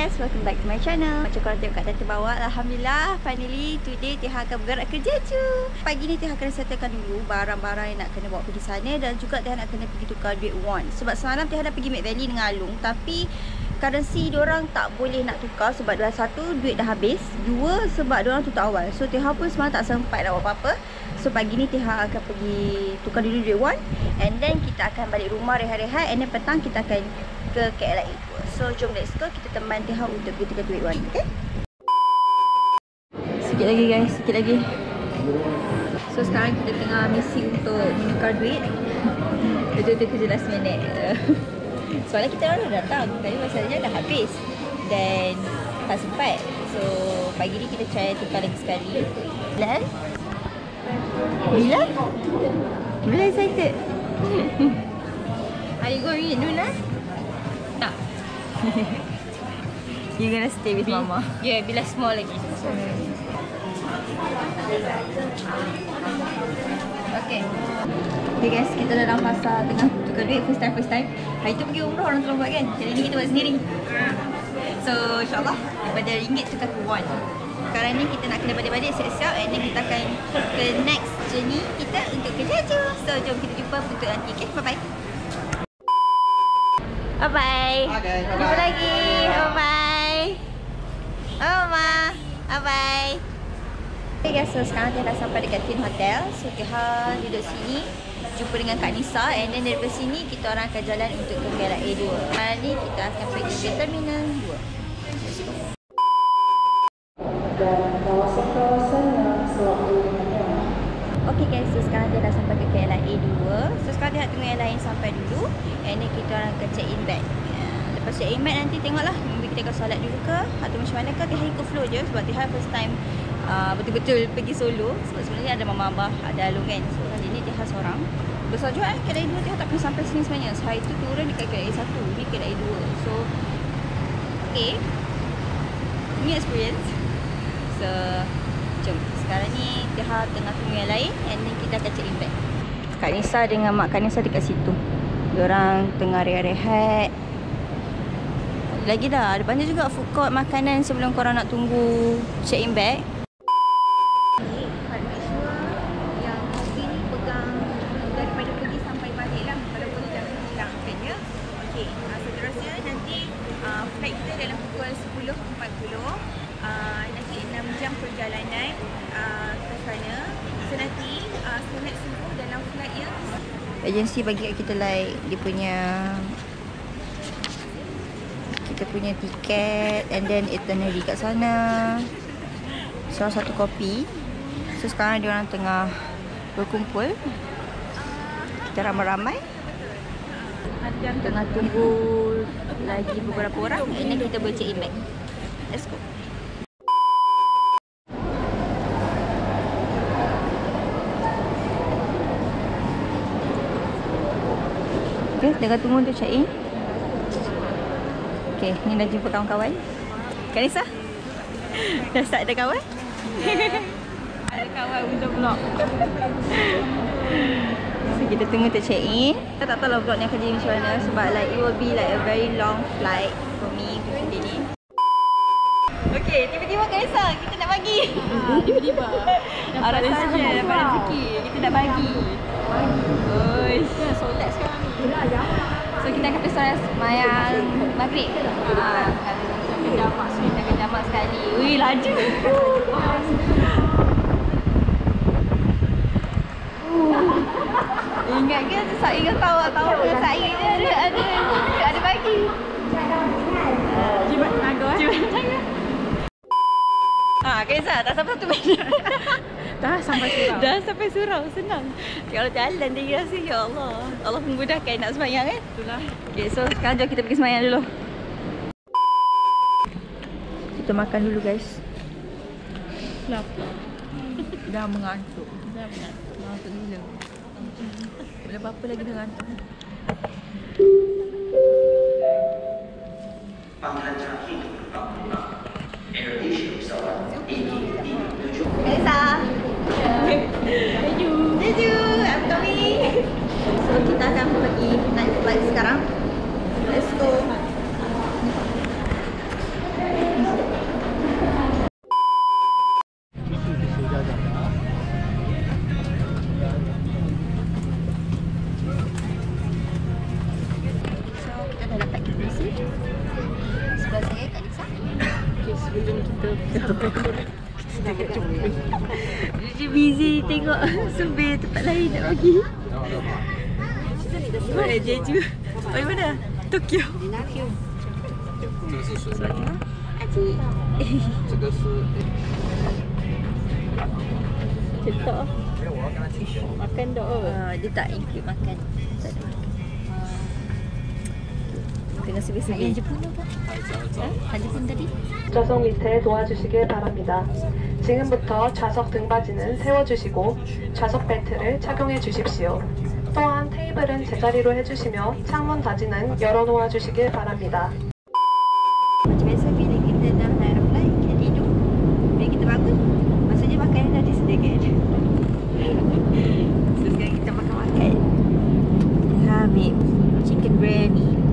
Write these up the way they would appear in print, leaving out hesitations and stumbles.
guys, welcome back to my channel. Macam korang tengok kat data bawah, Alhamdulillah, finally today Tiha akan bergerak ke Jeju. Pagi ni Tiha kena settlekan dulu barang-barang yang nak kena bawa pergi sana. Dan juga Tiha nak kena pergi tukar duit won. Sebab semalam Tiha dah pergi Mid Valley dengan Alung, tapi currency diorang tak boleh nak tukar. Sebab satu, duit dah habis. Dua, sebab diorang tutup awal. So Tiha pun semalam tak sempat nak buat apa-apa. So pagi ni Tiha akan pergi tukar dulu duit won. And then kita akan balik rumah rehat-rehat. And then petang kita akan ke KLIA. So jom let's go, kita teman Tiha untuk pergi tukar duit won. Okay? Sikit lagi guys, sikit lagi. So sekarang kita tengah misi untuk menukar duit. Betul-betul kerja last minute. Soalnya kita orang dah datang, tapi masalahnya dah habis dan tak sempat. So pagi ni kita try tukar lagi sekali. Bila? Bila? Bila excited? Are you going to Luna? Tak. You gonna stay with Mama? Yeah, bila small lagi. Okay. Okay guys, kita dalam pasar tengah tukar duit first time. Hari tu pergi umrah orang tolong buat kan. Kali ni kita buat sendiri. So insyaAllah daripada ringgit tukar ke won. Sekarang ni kita nak kena balik-balik siap-siap. And then kita akan ke next journey kita untuk ke Jeju. So jom kita jumpa untuk nanti. Okay, bye-bye. Bye-bye. Jumpa lagi. Bye-bye. Oh ma. Bye-bye. Okay guys, so sekarang Tiha dah sampai dekat Tin Hotel. So Tiha duduk sini jumpa dengan Kak Nisa. And then daripada sini kita orang akan jalan untuk ke KLIA 2. Hari ni kita akan pergi ke Terminal 2. Dan kawasan-kawasan yang sewaktu dengannya. Okay guys, so sekarang Tiha dah sampai ke KLIA 2. So sekarang Tiha tunggu yang lain sampai dulu. And then kita orang akan check in bag. Lepas check in bag nanti tengoklah maybe kita akan solat dulu ke atau macam mana ke. Tiha ikut flow je sebab Tiha first time betul-betul pergi solo. Sebab sebenarnya ada mama abah, ada Alung kan. So kali ni Tiha seorang. Besar juga KLIA 2 Tiha tak pernah sampai sini sebenarnya. So hari tu turun dekat KLIA 1, ni KLIA 2. So okay, new experience. So jom, sekarang ni Tiha tengah tunggu yang lain. And then kita akan check in bag. Kak Nisa dengan Mak Kak Nisa dekat situ. Diorang tengah rehat-rehat. Lagi dah, ada banyak juga food court makanan sebelum korang nak tunggu check in bag. Yang kopi ni pegang daripada pergi sampai balik lah. Kalau boleh jangan hilang kan ya. Okay, seterusnya nanti flight kita dalam pukul 10.40. Nanti 6 jam perjalanan ke sana. So nanti sunat subuh dalam flight ya. Agensi bagi kat kita like dia punya tiket and then itinerary kat sana. So satu kopi. So sekarang dia orang tengah berkumpul. Kita ramai-ramai. Tengah tunggu lagi beberapa orang. Ini kita boleh check in bag. Let's go. Okay, tengah tunggu untuk check in. Okay, ni dah jumpa kawan-kawan. Kak Nisa? Dah start ada kawan? Ada kawan untuk vlog. So kita tunggu untuk check in. Kita tak tahu lah vlog ni akan jadi macam mana. Sebab like it will be like a very long flight for me untuk today ni. Okay, tiba-tiba Kak Nisa, kita nak bagi. Tiba-tiba dapat rezeki, dapat rezeki. Kita nak bagi. Oish. Kita solat sekarang ni. So kita akan pergi semayang maghrib. Kita akan jamak sekali. Wih, laju. Ingat ke Sa'i kau tahu Sa'i ni ada bagi. Jimat tenaga. Kak Nisa, tak sampai satu minit. Dah sampai surau. Dah sampai surau, senang. Kalau jalan dia rasa, ya Allah. Allah memudahkan nak semayang kan? Itulah. Okay, so sekarang jom kita pergi semayang dulu. Kita makan dulu guys. Lapar. Dah mengantuk. Mengantuk gila. Boleh apa-apa lagi dah mengantuk. Panggilan terakhir Indonesia pesawat Elisa. Jeju, I'm coming. So kita akan pergi night flight sekarang. Let's go. Dia busy tengok survey tempat lain nak pergi. Jeju. Oh, mana? Tokyo. Aji. Cetok. Makan dok. Dia tak include makan. Tak ada makan. Tengah sebi-sebi. Yang Jepun apa? Jepun tadi? 좌석 밑에 놓아주시길 바랍니다. 지금부터 좌석 등받이는 세워주시고 좌석 벨트를 착용해 주십시오. 또한 테이블은 제자리로 해주시며 창문 닫이는 열어놓아 주시길 바랍니다. Macam biasa bila kita nak naik flight, kita tidur. Bila kita bangun, maksudnya makanan dah disediakan. So sekarang kita makan-makan. Kita ambil chicken biryani.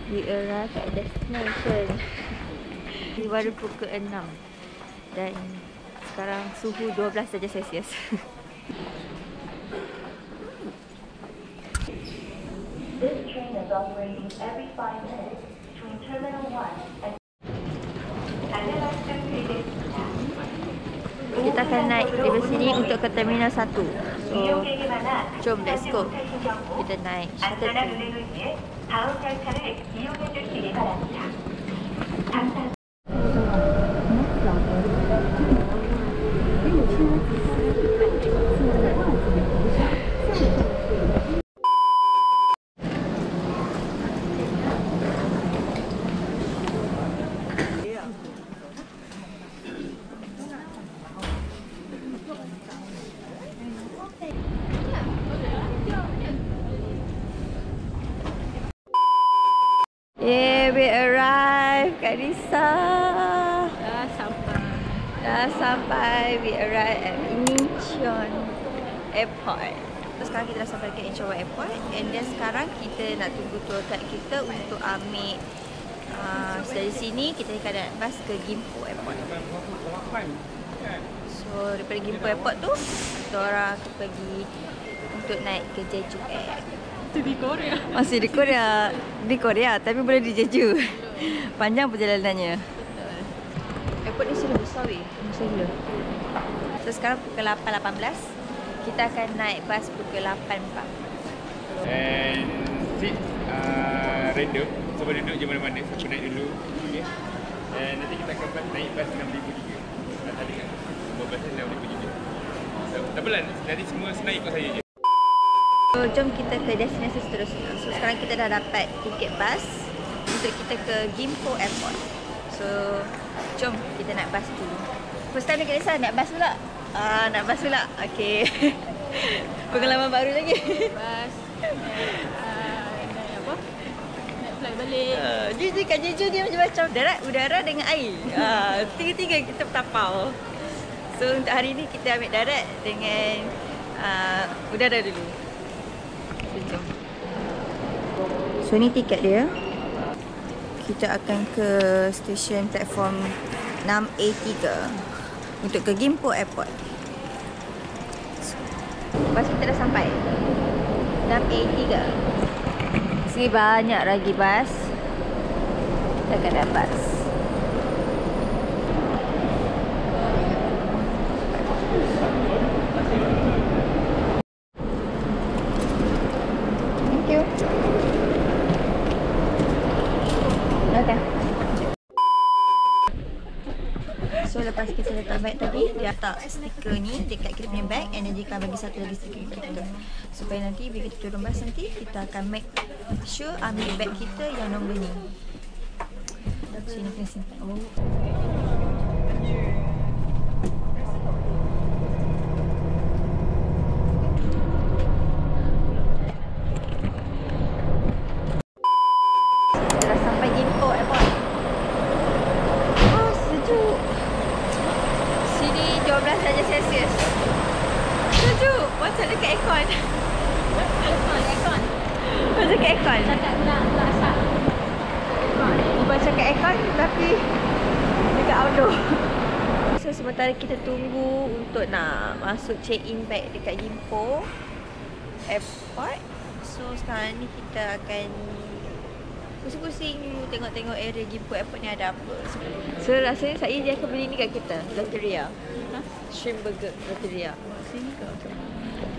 We arrive at destination. Ini baru pukul 6 dan sekarang suhu 12 darjah Celsius. This train is operating every 5 minutes between Terminal 1 and Kita akan naik dari sini untuk ke Terminal 1. So, jom let's go. Kita naik shuttle train. 다음 열차를 이용해 주시기 바랍니다. 감사합니다. Yeah, we arrived kat Risa. Dah sampai. We arrived at Incheon Airport. So, sekarang kita dah sampai ke Incheon Airport. And then sekarang kita nak tunggu tour guide kita untuk ambil dari sini kita akan naik bas ke Gimpo Airport. So daripada Gimpo Airport tu kita orang akan pergi untuk naik ke Jeju Air. Di Korea. Masih di Korea. Di Korea tapi boleh di Jeju. Panjang perjalanannya. Airport ni sudah besar weh. Besar gila. So sekarang pukul 8.18. Kita akan naik bas pukul 8.4. And seat random. So boleh duduk je mana-mana. Siapa naik dulu. Okay. And nanti kita akan naik bas 6,000 tadi kan. 15 6,000 juga. So tak apalah. Nanti semua senang ikut saya je. So, jom kita ke destinasi seterusnya. So, sekarang kita dah dapat tiket bas untuk kita ke Gimpo Airport. So, jom kita naik bas dulu. First time dekat Risa, naik bas pula. Naik bas pula. Okay. Pengalaman baru lagi. Bas. Naik apa? Naik flight balik. Jeju kat Jeju dia macam-macam. Darat, udara dengan air. Tiga-tiga kita bertapau. So, untuk hari ni kita ambil darat dengan udara dulu. So ni tiket dia. Kita akan ke stesen platform 6A3 untuk ke Gimpo Airport. Bas kita dah sampai 6A3. Sini banyak lagi bas. Kita akan dapat bas. Okay. So lepas kita letak bag tadi, dia letak stiker ni dekat kita punya bag and then dia akan bagi satu lagi stiker kita. Supaya nanti bila kita turun bas nanti, kita akan make sure ambil bag kita yang nombor ni. So ini kena simpan. aircon. Cakap pula asap. Baca kat aircon tapi dekat outdoor. So sementara kita tunggu untuk nak masuk check-in bag dekat Gimpo Airport. So sekarang ni kita akan pusing-pusing dulu tengok-tengok area Gimpo Airport ni ada apa. So rasanya saya dia akan beli ni kat kita, Loteria. Shrimp burger Loteria. Sini ke?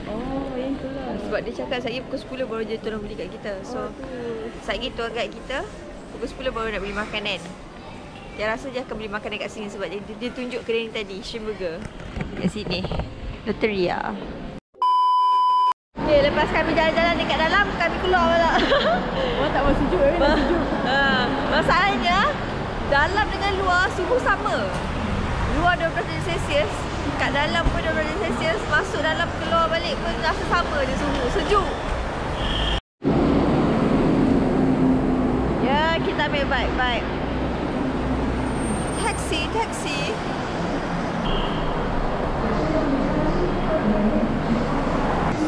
Oh, yang tu lah. Sebab dia cakap saya pukul 10 baru dia tolong beli kat kita. So saat gitu agak kita pukul 10 baru nak beli makanan. Dia rasa dia akan beli makanan kat sini sebab dia tunjuk kedai ni tadi, shrimp burger. Kat sini. Loteria. Okay, lepas kami jalan-jalan dekat dalam, kami keluar pula. Oh, tak mau sejuk eh, dah sejuk. Masalahnya, dalam dengan luar suhu sama. Luar 12 darjah Celsius, kat dalam pun 12 darjah Celsius, masuk dalam keluar balik pun rasa sama je suhu, sejuk. Ya, kita ambil bike. Taxi.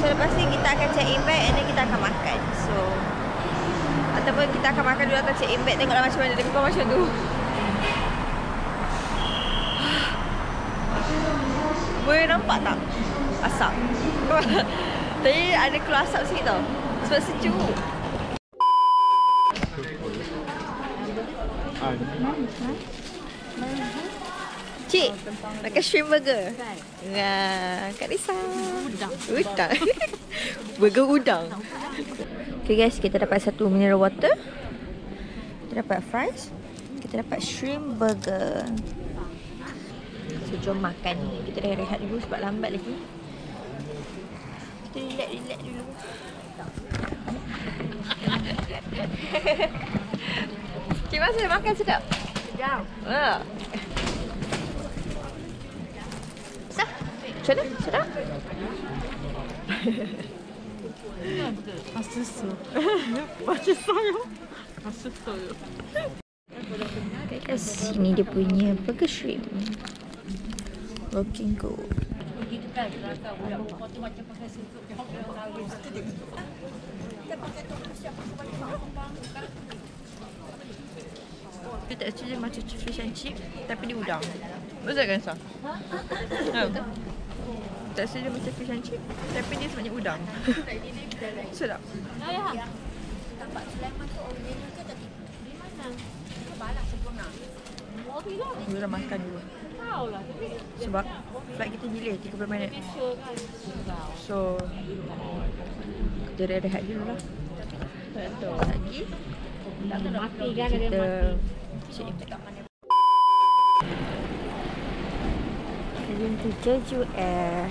So lepas ni kita akan check in bag and then kita akan makan. So ataupun kita akan makan dulu atau check in bag, tengoklah macam mana. Lebih kurang macam tu. Boleh nampak tak asap? Tadi ada keluar asap sikit tau. Sebab sejuk. Cik, makan shrimp burger. Nah, Kak Lisa. Udang. Burger udang. Okay guys, kita dapat satu mineral water. Kita dapat fries. Kita dapat shrimp burger. So, jom makan. Kita dah rehat dulu sebab lambat lagi. Kita relax dulu. Cik, masa makan sedap? Sedap. Macam mana? Sedap? Rasa so. Macam saya. Rasa so. Guys, sini dia punya burger shrimp. Looking good. Dia tak actually macam fish and chip, tapi dia udang. Betul kan, Sa? Tak actually macam fish and chip, tapi dia sebenarnya udang. Sedap. Nampak Sulaiman tu original ke tapi di mana? Balak sempurna. Kita dah makan dulu. Tahulah tapi Sebab flight kita delay 30 minit. sure kan. So kita rehat dulu lah. Betul. Lagi Mati kan dia kita mati. check in bag. Sebelum tu Jeju Air.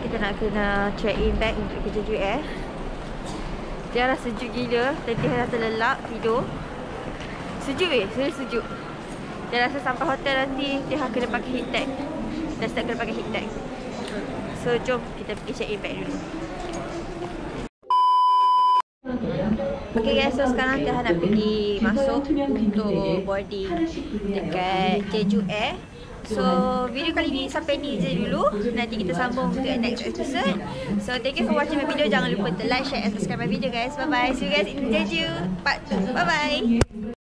Kita nak kena check in bag untuk ke Jeju Air. Dia rasa sejuk gila. Tadi dah terlelap tidur. Sejuk saya sejuk. Dia rasa sampai hotel nanti dia kena pakai heat tag. Dah start kena pakai heat tag. So jom kita pergi check in bag dulu. Okay guys, so sekarang kita nak pergi masuk untuk boarding dekat Jeju Air. So video kali ni sampai ni je dulu. Nanti kita sambung ke next episode. So thank you for watching my video. Jangan lupa to like, share and subscribe my video guys. Bye bye. See you guys in Jeju part 2. Bye bye.